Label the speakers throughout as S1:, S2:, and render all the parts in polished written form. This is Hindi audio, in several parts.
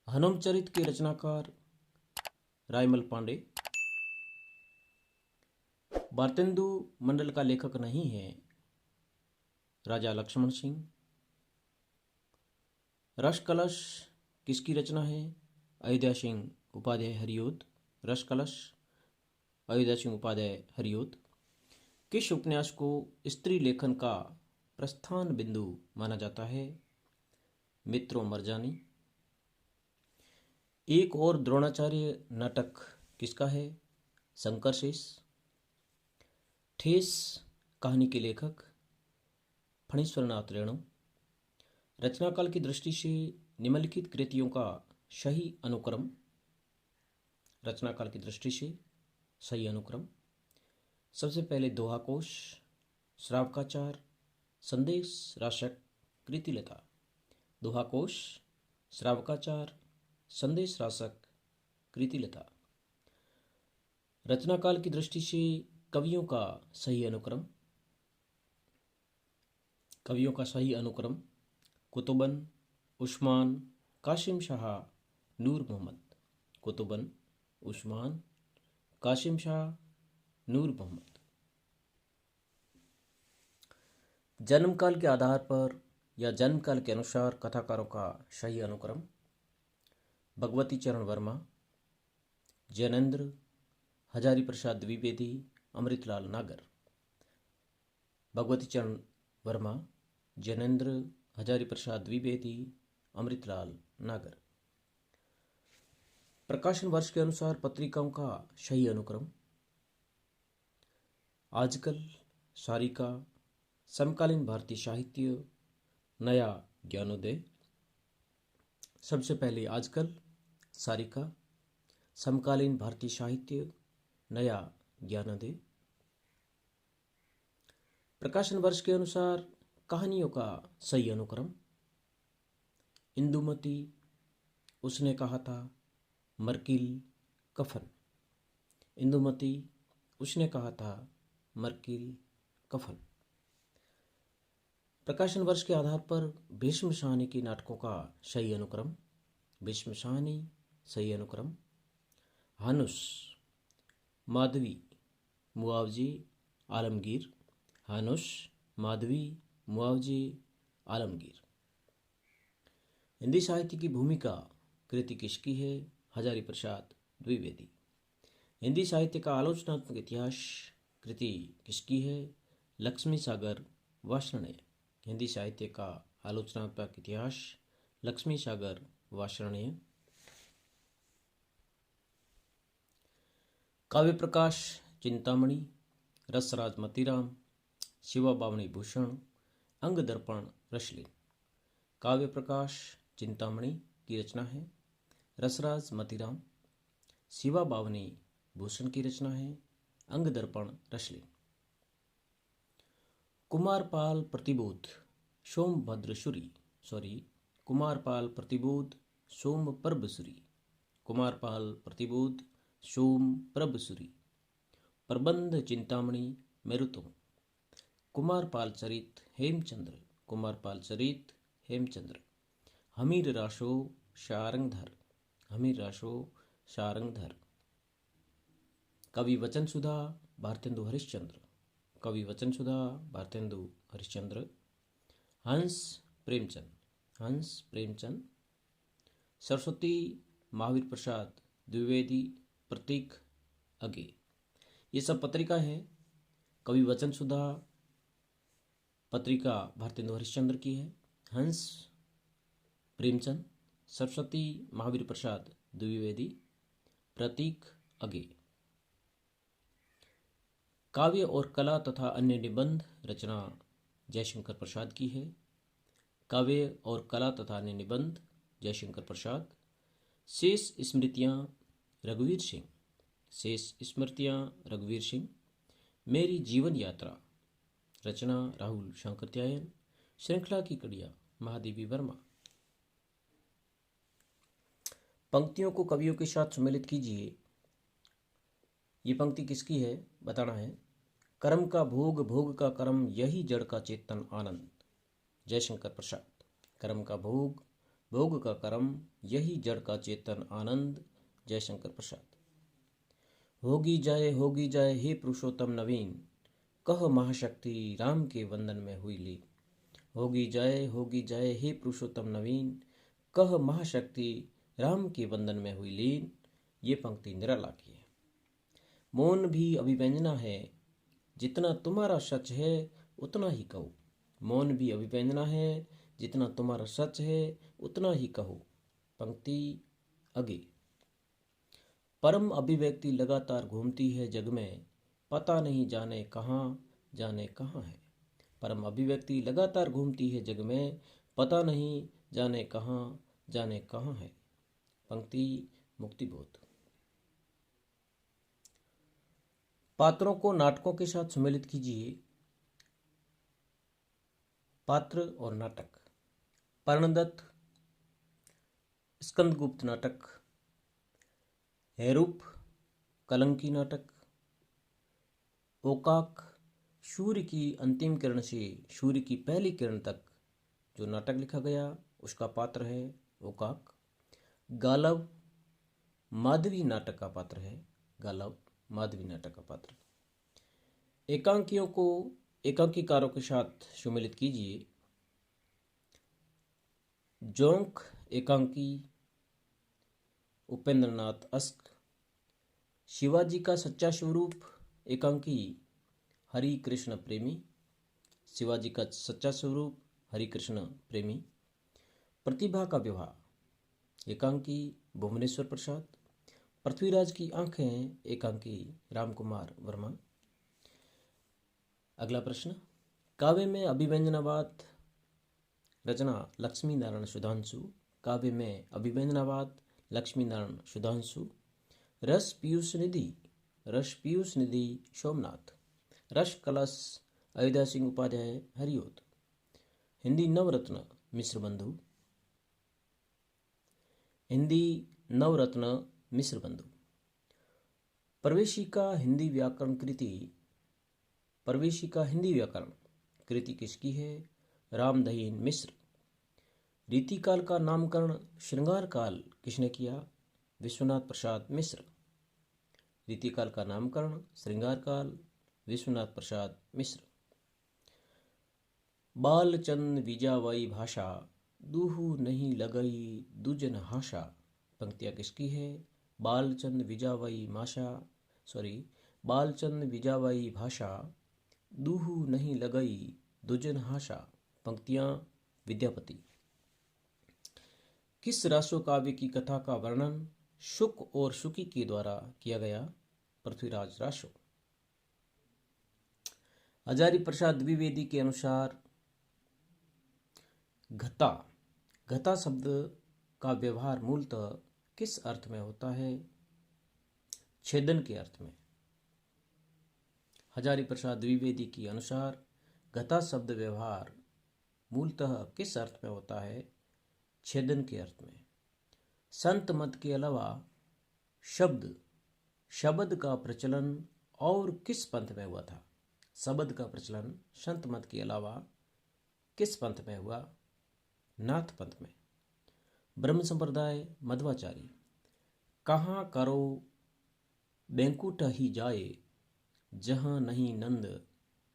S1: हनुमचरित के रचनाकार रायमल पांडे भारतेंदु मंडल का लेखक नहीं है। राजा लक्ष्मण सिंह। रस कलश किसकी रचना है? अयोध्या सिंह उपाध्याय हरिओद। रस कलश अयोध्या सिंह उपाध्याय हरिओद। किस उपन्यास को स्त्री लेखन का प्रस्थान बिंदु माना जाता है? मित्रों मरजानी। एक और द्रोणाचार्य नाटक किसका है? शंकर शेष। ठेस कहानी के लेखक फणीश्वरनाथ रेणु। रचनाकाल की दृष्टि से निम्नलिखित कृतियों का सही अनुक्रम। रचनाकाल की दृष्टि से सही अनुक्रम। सबसे पहले दोहा कोश, श्रावकाचार, संदेश राशक, कृतिलता। दोहा कोश, श्रावकाचार, संदेश राशक, कृतिलता। रचनाकाल की दृष्टि से कवियों का सही अनुक्रम। कवियों का सही अनुक्रम कुतुबन, उस्मान, कासिम शाह, नूर मोहम्मद। कुतुबन, उस्मान, कासिम शाह, नूर मोहम्मद। जन्मकाल के आधार पर या जन्मकाल के अनुसार कथाकारों का सही अनुक्रम। भगवती चरण वर्मा, जैनेन्द्र, हजारी प्रसाद द्विवेदी, अमृतलाल नागर। भगवती चरण वर्मा, जैनेन्द्र, हजारी प्रसाद द्विवेदी, अमृतलाल नागर। प्रकाशन वर्ष के अनुसार पत्रिकाओं का सही अनुक्रम। आजकल, सारिका, समकालीन भारतीय साहित्य, नया ज्ञानोदय। सबसे पहले आजकल, सारिका, समकालीन भारतीय साहित्य, नया ज्ञानोदय। प्रकाशन वर्ष के अनुसार कहानियों का सही अनुक्रम। इंदुमती, उसने कहा था, मर्किल, कफन। इंदुमती, उसने कहा था, मर्किल, कफन। प्रकाशन वर्ष के आधार पर भीष्म साहनी के नाटकों का सही अनुक्रम। भीष्म साहनी, सही अनुक्रम। हानुस, माधवी, मुआवजी, आलमगीर। हानुस, माधवी, मुआवजी, आलमगीर। हिंदी साहित्य की भूमिका कृति किसकी है? हजारी प्रसाद द्विवेदी। हिंदी साहित्य का आलोचनात्मक इतिहास कृति किसकी है? लक्ष्मी सागर वार्ष्णेय। हिंदी साहित्य का आलोचनात्मक इतिहास लक्ष्मी सागर वार्ष्णेय। काव्य प्रकाश चिंतामणि, रसराज मतीराम, शिवा बावणी भूषण, अंग दर्पण रसलीन। काव्य प्रकाश चिंतामणि की रचना है। रसराज मतीराम। शिवा बावनी भूषण की रचना है। अंग दर्पण रसलीन। कुमारपाल प्रतिबोध सोमभद्रसुरी, कुमारपाल प्रतिबोध सोमप्रभसुरी। कुमारपाल प्रतिबोध सोमप्रभसुरी। प्रबंध चिंतामणि मेरुतों। कुमारपाल चरित हेमचंद्र। कुमारपाल चरित हेमचंद्र। हमीर राशो शारंगधर। हमीर राशो शारंगधर। कवि वचन सुधा भारतेंदु हरिश्चंद्र। कवि वचन सुधा भारतेंदु हरिश्चंद्र। हंस प्रेमचंद। हंस प्रेमचंद। सरस्वती महावीर प्रसाद द्विवेदी, प्रतीक अगे। ये सब पत्रिका है। कवि वचन सुधा पत्रिका भारतेंदु हरिश्चंद्र की है। हंस प्रेमचंद, सरस्वती महावीर प्रसाद द्विवेदी, प्रतीक अगे। काव्य और कला तथा अन्य निबंध रचना जयशंकर प्रसाद की है। काव्य और कला तथा अन्य निबंध जयशंकर प्रसाद। शेष स्मृतियाँ रघुवीर सिंह। शेष स्मृतियाँ रघुवीर सिंह। मेरी जीवन यात्रा रचना राहुल शांकृत्यायन। श्रृंखला की कड़ियाँ महादेवी वर्मा। पंक्तियों को कवियों के साथ सम्मिलित कीजिए। ये पंक्ति किसकी है बताना है। कर्म का भोग, भोग का कर्म, यही जड़ का चेतन आनंद। जयशंकर प्रसाद। कर्म का भोग, भोग का कर्म, यही जड़ का चेतन आनंद। जयशंकर प्रसाद। होगी जाए हे पुरुषोत्तम नवीन, कह महाशक्ति राम के वंदन में हुई लीन। होगी जाए हे पुरुषोत्तम नवीन, कह महाशक्ति राम के वंदन में हुई लीन। ये पंक्ति निराला की है। मौन भी अभिव्यंजना है, जितना तुम्हारा सच है उतना ही कहो। मौन भी अभिव्यंजना है, जितना तुम्हारा सच है उतना ही कहो। पंक्ति आगे। परम अभिव्यक्ति लगातार घूमती है जग में, पता नहीं जाने कहाँ है। परम अभिव्यक्ति लगातार घूमती है जग में, पता नहीं जाने कहाँ है। पंक्ति मुक्तिबोध। पात्रों को नाटकों के साथ सम्मिलित कीजिए। पात्र और नाटक। पर्णदत्त, स्कंदगुप्त नाटक, हेरूप, कलंकी नाटक, ओकाक, सूर्य की अंतिम किरण से सूर्य की पहली किरण तक जो नाटक लिखा गया उसका पात्र है ओकाक। गालव, माधवी नाटक का पात्र है गालव, माधवी नाटक का पात्र। एकांकियों को एकांकीकारों के साथ सम्मिलित कीजिए। जोंक एकांकी, उपेंद्रनाथ अस्क। शिवाजी का सच्चा स्वरूप एकांकी, हरि कृष्ण प्रेमी। शिवाजी का सच्चा स्वरूप हरि कृष्ण प्रेमी। प्रतिभा का विवाह एकांकी, भुवनेश्वर प्रसाद। पृथ्वीराज की आंखें एकांकी, रामकुमार वर्मा। अगला प्रश्न। काव्य में अभिव्यंजनावाद रचना लक्ष्मी नारायण सुधांशु। काव्य में अभिव्यंजनावाद लक्ष्मी नारायण सुधांशु। रस पीयूष निधि सोमनाथ। रस कलश अयोध्या सिंह उपाध्याय हरिओत। हिंदी नवरत्न मिश्र बंधु। हिंदी नवरत्न मिश्र बंधु। प्रवेशिका हिंदी व्याकरण कृति किसकी है? रामदहीन मिश्र। रीतिकाल का नामकरण श्रृंगार काल किसने किया? विश्वनाथ प्रसाद मिश्र। रीतिकाल का नामकरण श्रृंगार काल, विश्वनाथ प्रसाद मिश्र। बालचंद विजावाई भाषा, दूहू नहीं लगई दुजन हाशा। पंक्तियां किसकी है? बालचंद विजावाई भाषा, दूहू नहीं लगई दुजन हाशा। पंक्तियां विद्यापति। किस रासो काव्य की कथा का वर्णन शुक और शुकी के द्वारा किया गया? पृथ्वीराज रासो। हजारी प्रसाद द्विवेदी के अनुसार घता शब्द का व्यवहार मूलतः किस अर्थ में होता है? छेदन के अर्थ में। हजारी प्रसाद द्विवेदी के अनुसार घता शब्द व्यवहार मूलतः किस अर्थ में होता है? छेदन के अर्थ में। संत मत के अलावा शब्द का प्रचलन और किस पंथ में हुआ था? शब्द का प्रचलन संत मत के अलावा किस पंथ में हुआ? नाथ पंथ में। ब्रह्म संप्रदाय मध्वाचार्य। कहाँ करो बैंकुट ही जाए, जहाँ नहीं नंद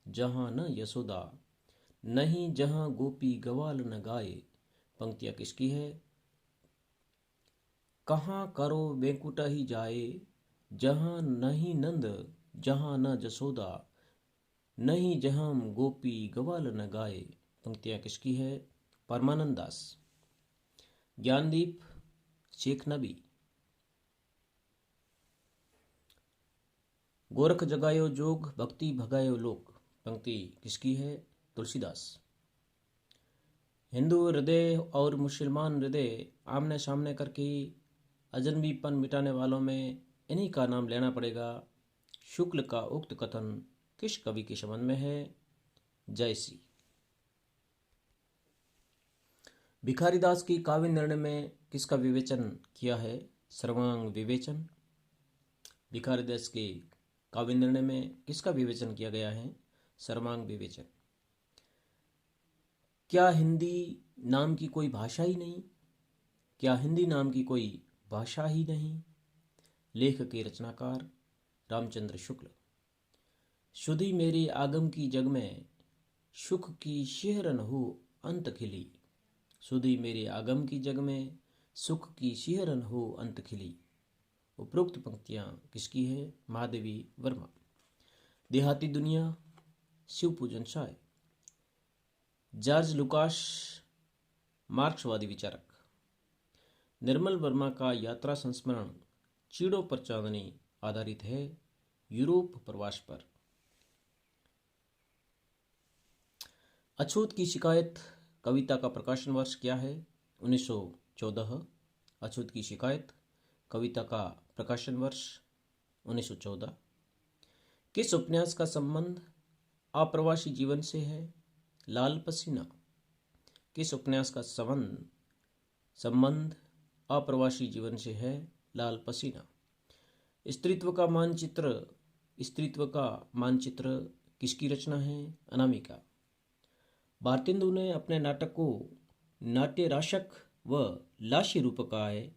S1: जहाँ न यशोदा, नहीं जहाँ गोपी गवाल न गाए। पंक्तियां किसकी है? कहाँ करो बैंकुट ही जाए, जहाँ नहीं नंद जहाँ न जसोदा, नहीं जहाँ गोपी गवाल न गाए। पंक्तियां किसकी है? परमानंद दास। ज्ञानदीप शेख नबी। गोरख जगायो जोग, भक्ति भगायो लोक। पंक्ति किसकी है? तुलसीदास। हिंदू हृदय और मुसलमान हृदय आमने सामने करके अजनबीपन मिटाने वालों में इन्हीं का नाम लेना पड़ेगा। शुक्ल का उक्त कथन किस कवि के संबंध में है? जयसी। भिखारीदास की काव्य निर्णय में किसका विवेचन किया है? सर्वांग विवेचन। भिखारीदास के काव्य निर्णय में किसका विवेचन किया गया है? सर्वांग विवेचन। क्या हिंदी नाम की कोई भाषा ही नहीं? क्या हिंदी नाम की कोई भाषा ही नहीं। लेख के रचनाकार रामचंद्र शुक्ल। शुद्धि मेरे आगम की जग में, सुख की शिहरन हो अंत खिली। शुद्धि मेरे आगम की जग में, सुख की शिहरन हो अंत खिली। उपरोक्त पंक्तियां किसकी है। महादेवी वर्मा। देहाती दुनिया शिव पूजन शाह। जॉर्ज लुकास मार्क्सवादी विचारक। निर्मल वर्मा का यात्रा संस्मरण चीड़ों पर चांदनी आधारित है यूरोप प्रवास पर। अछूत की शिकायत कविता का प्रकाशन वर्ष क्या है। 1914। अछूत की शिकायत कविता का प्रकाशन वर्ष 1914। किस उपन्यास का संबंध अप्रवासी जीवन से है। लाल पसीना। किस उपन्यास का संबंध अप्रवासी जीवन से है। लाल पसीना। स्त्रीत्व का मानचित्र किसकी रचना है। अनामिका। भारतेंदु ने अपने नाटक को नाट्य राशक व लाशी रूप कहा है।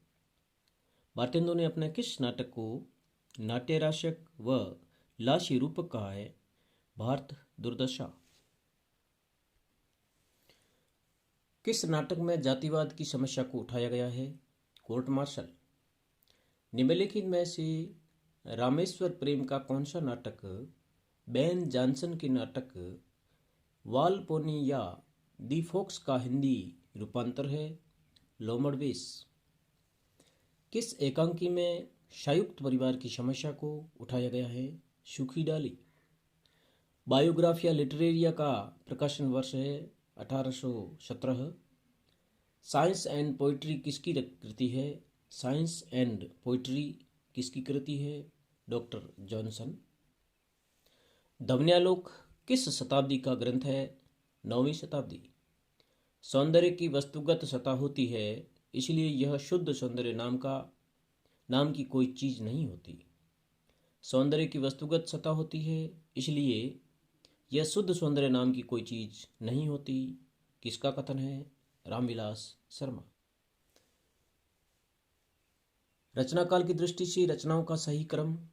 S1: भारतेंदु ने अपने किस नाटक को नाट्य राशक व लाशी रूप कहा है। भारत दुर्दशा। किस नाटक में जातिवाद की समस्या को उठाया गया है। Court martial. निम्नलिखित में से रामेश्वर प्रेम का कौन सा नाटक बेन जॉनसन के नाटक वालपोनी या दी फोक्स का हिंदी रूपांतर है। लोमड़वेस। किस एकांकी में संयुक्त परिवार की समस्या को उठाया गया है। सूखी डाली। बायोग्राफिया लिटरेरिया का प्रकाशन वर्ष है 1817। साइंस एंड पोइट्री किसकी कृति है। साइंस एंड पोइट्री किसकी कृति है। Doctor Johnson. ध्वन्यालोक किस शताब्दी का ग्रंथ है। 9वीं शताब्दी। सौंदर्य की वस्तुगत सत्ता होती है, इसलिए यह शुद्ध सौंदर्य नाम की कोई चीज नहीं होती। सौंदर्य की वस्तुगत सत्ता होती है, इसलिए यह शुद्ध सौंदर्य नाम की कोई चीज नहीं होती। किसका कथन है। रामविलास शर्मा। रचनाकाल की दृष्टि से रचनाओं का सही क्रम।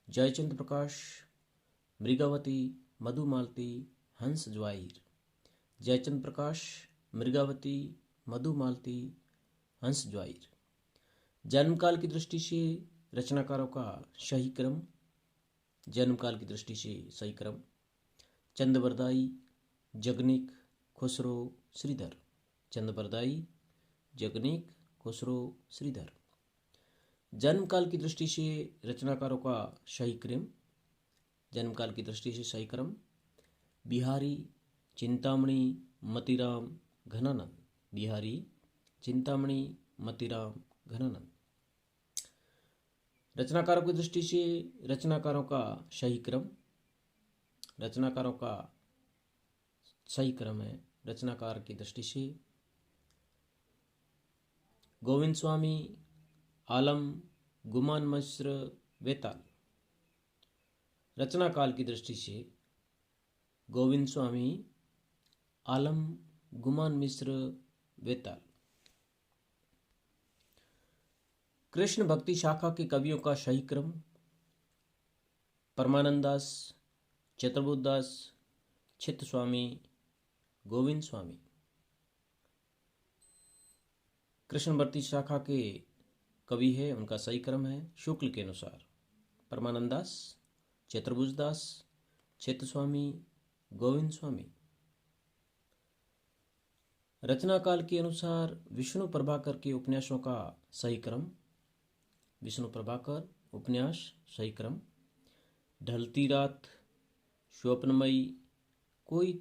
S1: जयचंद्र प्रकाश, मृगावती, मधुमालती, हंस ज्वाइर। जयचंद्र प्रकाश, मृगावती, मधुमालती, हंस ज्वाइर। जन्मकाल की दृष्टि से रचनाकारों का सही क्रम। जन्मकाल की दृष्टि से सही क्रम चंद्रबरदाई, जगनिक, खुसरो, श्रीधर। चंद्रबरदाई, जगनिक, खुसरो, श्रीधर। जन्मकाल की दृष्टि से रचनाकारों का सही क्रम। जन्मकाल की दृष्टि से सही क्रम बिहारी, चिंतामणि, मतीराम, घनानंद। बिहारी, चिंतामणि, मतीराम, घनानंद। रचनाकारों की दृष्टि से रचनाकारों का सही क्रम। रचनाकारों का सही क्रम है रचनाकार की दृष्टि से गोविंद स्वामी, आलम, गुमान मिश्र, वेताल। रचनाकाल की दृष्टि से गोविंद स्वामी, आलम, गुमान मिश्र, वेताल। कृष्ण भक्ति शाखा के कवियों का सही क्रम परमानंद दास, चतुर्बुद्ध दास, चित्त स्वामी, गोविंद स्वामी। कृष्ण भक्ति शाखा के कवि है उनका सही क्रम है शुक्ल के अनुसार परमानंद दास, चतुर्भुज दास, चित्त स्वामी, गोविंद स्वामी। रचनाकाल के अनुसार विष्णु प्रभाकर के उपन्यासों का सही क्रम। विष्णु प्रभाकर उपन्यास सही क्रम ढलती रात, स्वप्नमयी, कोई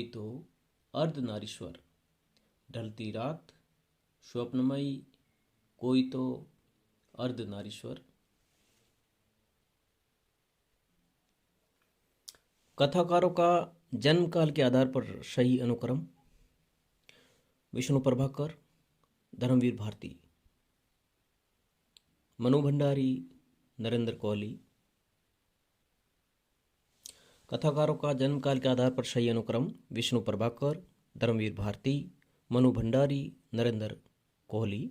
S1: तो, अर्धनारीश्वर। ढलती रात, स्वप्नमयी, कोई तो, अर्धनारीश्वर। कथाकारों का जन्मकाल के आधार पर सही अनुक्रम विष्णु प्रभाकर, धर्मवीर भारती, मनु भंडारी, नरेंद्र कोहली। कथाकारों का जन्मकाल के आधार पर सही अनुक्रम विष्णु प्रभाकर, धर्मवीर भारती, मनु भंडारी, नरेंद्र कोहली।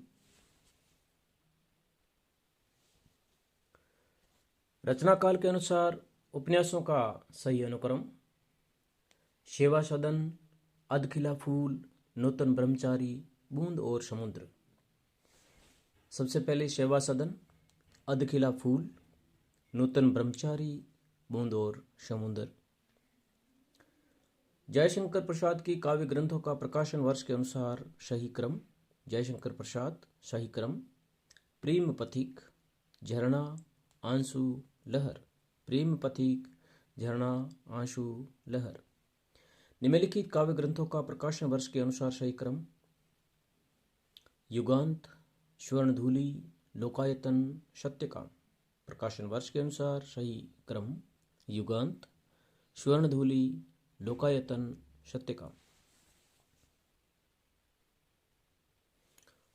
S1: रचना काल के अनुसार उपन्यासों का सही अनुक्रम: सेवा सदन, अधखिला फूल, नूतन ब्रह्मचारी, बूंद और समुद्र। सबसे पहले सेवा सदन, अधखिला फूल, नूतन ब्रह्मचारी, बूंद और समुद्र। जयशंकर प्रसाद की काव्य ग्रंथों का प्रकाशन वर्ष के अनुसार सही क्रम: जयशंकर प्रसाद, सही क्रम: प्रेम पथिक, झरना, आंसू, लहर। प्रेम पथिक, झरना, आंसू, लहर। निम्नलिखित काव्य ग्रंथों का प्रकाशन वर्ष के अनुसार सही क्रम: युगांत, स्वर्णधूलि, लोकायतन, सत्यकाम। प्रकाशन वर्ष के अनुसार सही क्रम: युगांत, स्वर्णधूलि, लोकायतन, सत्यकाम।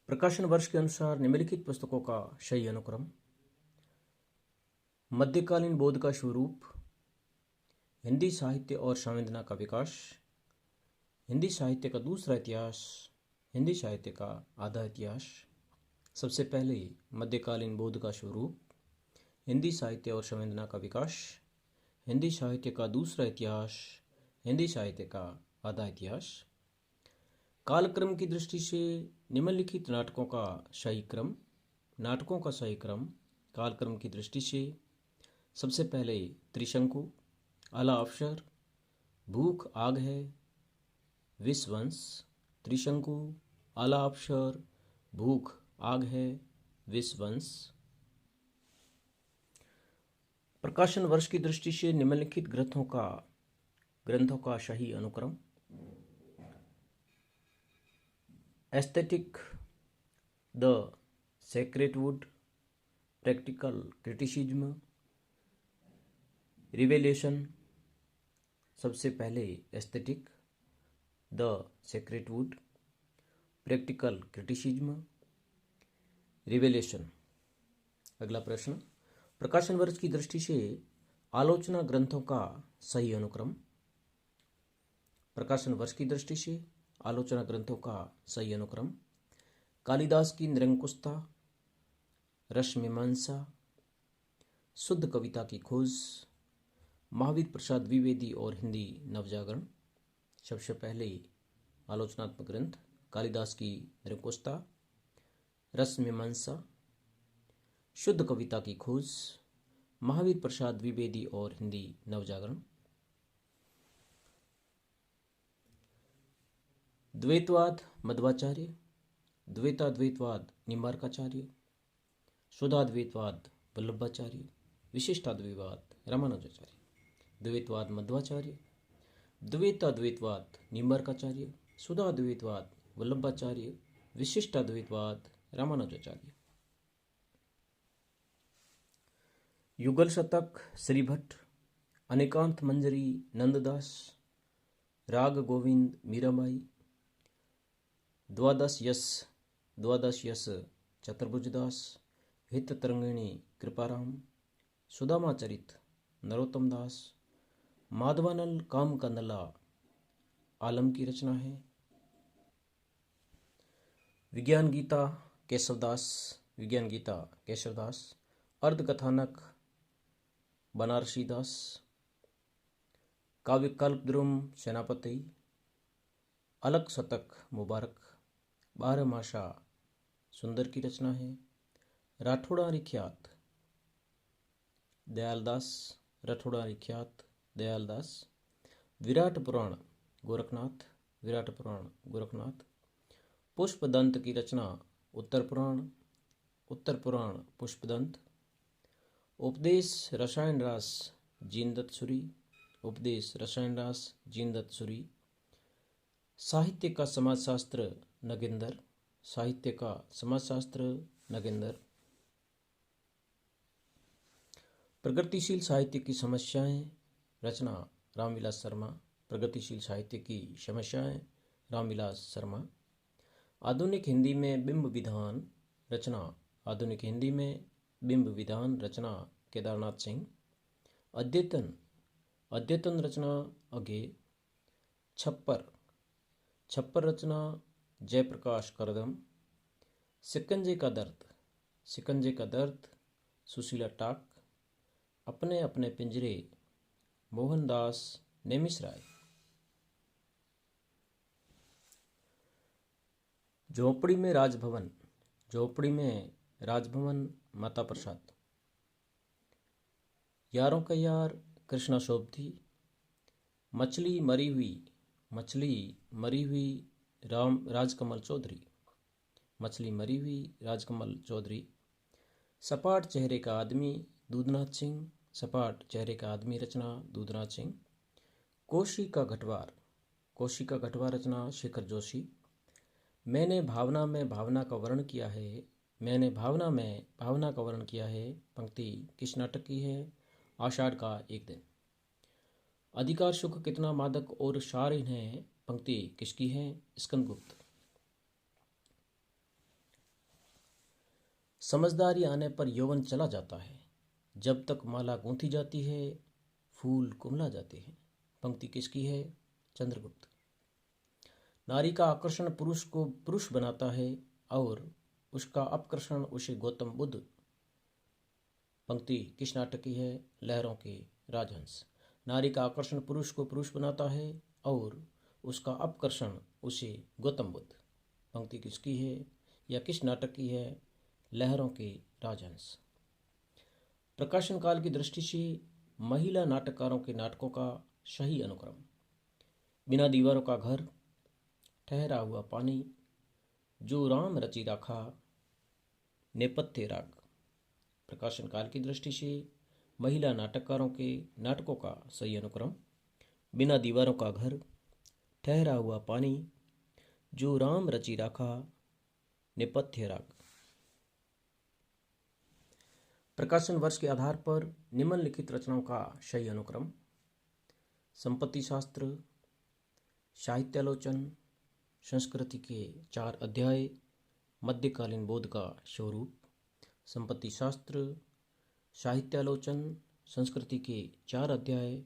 S1: प्रकाशन वर्ष के अनुसार निम्नलिखित पुस्तकों का सही अनुक्रम: मध्यकालीन बौद्ध का स्वरूप, हिंदी साहित्य और संवेदना का विकास, हिंदी साहित्य का दूसरा इतिहास, हिंदी साहित्य का आधा इतिहास। सबसे पहले मध्यकालीन बौद्ध का स्वरूप, हिंदी साहित्य और संवेदना का विकास, हिंदी साहित्य का दूसरा इतिहास, हिंदी साहित्य का आधा इतिहास। कालक्रम की दृष्टि से निम्नलिखित नाटकों का सही क्रम: नाटकों का सही क्रम कालक्रम की दृष्टि से सबसे पहले त्रिशंकु, आला अफसर, भूख आग है, विषवंश। त्रिशंकु, आला अफसर, भूख आग है, विषवंश। प्रकाशन वर्ष की दृष्टि से निम्नलिखित ग्रंथों का सही अनुक्रम: aesthetic, the sacred would, practical criticism, revelation. सबसे पहले aesthetic, the sacred would, practical criticism, revelation. अगला प्रश्न: प्रकाशन वर्ष की दृष्टि से आलोचना ग्रंथों का सही अनुक्रम। प्रकाशन वर्ष की दृष्टि से आलोचना ग्रंथों का सही अनुक्रम: कालिदास की निरंकुशता, रसमीमांसा, शुद्ध कविता की खोज, महावीर प्रसाद द्विवेदी और हिंदी नवजागरण। सबसे पहले आलोचनात्मक ग्रंथ: कालिदास की निरंकुशता, रसमीमांसा, शुद्ध कविता की खोज, महावीर प्रसाद द्विवेदी और हिंदी नवजागरण। द्वैतवाद मध्वाचार्य, द्वैताद्वैतवाद निम्बार्काचार्य, शुद्धाद्वैतवाद वल्लभाचार्य, विशिष्टाद्वैतवाद रामानुजाचार्य। द्वैतवाद मध्वाचार्य, द्वैताद्वैतवाद निम्बार्काचार्य, शुद्धाद्वैतवाद वल्लभाचार्य, विशिष्टाद्वैतवाद रामानुजाचार्य। युगल शतक श्रीभट्ट, अनेकांत मंजरी नंददास, राग गोविंद मीराबाई, द्वादश यश चतुर्भुजदास, हित तरंगिणी कृपाराम, सुदामाचरित नरोत्तम दास, माधवानल काम का नला आलम की रचना है। विज्ञान गीता केशवदास, अर्धकथानक बनारसी दास, काव्य कल्पद्रुम सेनापति, अलग शतक मुबारक, बारहमासा सुंदर की रचना है। राठौड़ा रिख्यात दयालदास, विराट पुराण गोरखनाथ, पुष्पदंत की रचना उत्तर पुराण पुष्पदंत। उपदेश रसायन रास जीनदत्त सूरी, साहित्य का समाजशास्त्र नगेंद्र। प्रगतिशील साहित्य की समस्याएं, रचना रामविलास शर्मा। आधुनिक हिंदी में बिंब विधान, रचना केदारनाथ सिंह। अद्यतन रचना अगे। छप्पर रचना जयप्रकाश करदम। शिकंजे का दर्द, शिकंजे का दर्द सुशीला टाक। अपने अपने पिंजरे मोहनदास नेमिसराय। झोपड़ी में राजभवन, झोपड़ी में राजभवन माता प्रसाद। यारों का यार कृष्णा शोभती। मछली मरी हुई, मछली मरी हुई राजकमल चौधरी। मछली मरी हुई राजकमल चौधरी। सपाट चेहरे का आदमी दूधनाथ सिंह, सपाट चेहरे का आदमी रचना दूधनाथ सिंह। कोशी का घटवार, कोशी का घटवार रचना शेखर जोशी। मैंने भावना में भावना का वर्णन किया है, मैंने भावना में भावना का वर्णन किया है, पंक्ति किस नाटक की है? आषाढ़ का एक दिन। अधिकार सुख कितना मादक और शारीन है, पंक्ति किसकी है? स्कंदगुप्त। समझदारी आने पर यौवन चला जाता है, जब तक माला गूंथी जाती है फूल कुमला जाते हैं, पंक्ति किसकी है? चंद्रगुप्त। नारी का आकर्षण पुरुष को पुरुष बनाता है और उसका अपकर्षण उसे गौतम बुद्ध, पंक्ति किस नाटक की है? लहरों के राजहंस। नारी का आकर्षण पुरुष को पुरुष बनाता है और उसका अपकर्षण उसे गौतम बुद्ध, पंक्ति किसकी है या किस नाटक की है? लहरों के राजहंस। प्रकाशन काल की दृष्टि से महिला नाटककारों के नाटकों का सही अनुक्रम। बिना दीवारों का घर, ठहरा हुआ पानी, जो राम रचि राखा, नेपथ्य राग। प्रकाशन काल की दृष्टि से महिला नाटककारों के नाटकों का सही अनुक्रम। बिना दीवारों का घर, ठहरा हुआ पानी, जो राम रचि राखा, नेपथ्य राग। प्रकाशन वर्ष के आधार पर निम्नलिखित रचनाओं का सही अनुक्रम। संपत्ति शास्त्र, साहित्यालोचन, संस्कृति के 4 अध्याय, मध्यकालीन बोध का स्वरूप। संपत्ति शास्त्र, साहित्यालोचन, संस्कृति के 4 अध्याय,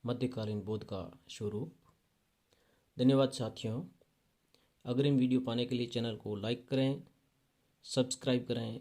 S1: मध्यकालीन बोध का स्वरूप। धन्यवाद साथियों। अग्रिम वीडियो पाने के लिए चैनल को लाइक करें, सब्सक्राइब करें